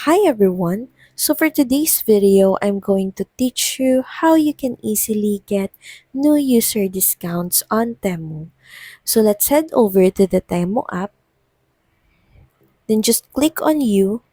Hi everyone! So for today's video, I'm going to teach you how you can easily get new user discounts on Temu. So let's head over to the Temu app, then just click on You.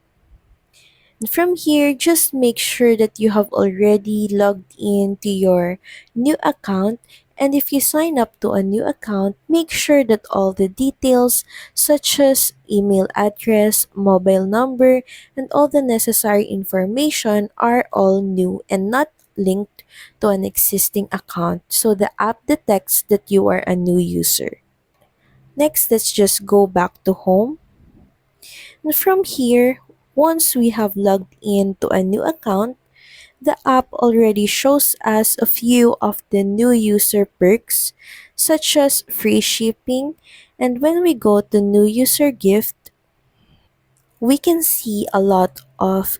And from here, just make sure that you have already logged in to your new account. And if you sign up to a new account, make sure that all the details such as email address, mobile number, and all the necessary information are all new and not linked to an existing account so the app detects that you are a new user. Next, let's just go back to home. And from here, once we have logged in to a new account, the app already shows us a few of the new user perks, such as free shipping, and when we go to new user gift, we can see a lot of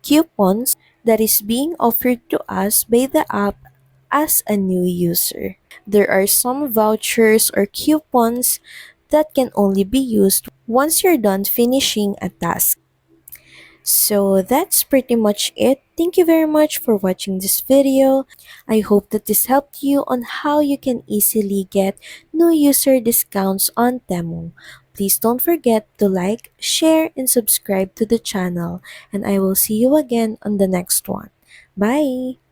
coupons that is being offered to us by the app as a new user. There are some vouchers or coupons that can only be used once you're done finishing a task. So that's pretty much it. Thank you very much for watching this video. I hope that this helped you on how you can easily get new user discounts on Temu. Please don't forget to like, share, and subscribe to the channel. And I will see you again on the next one. Bye!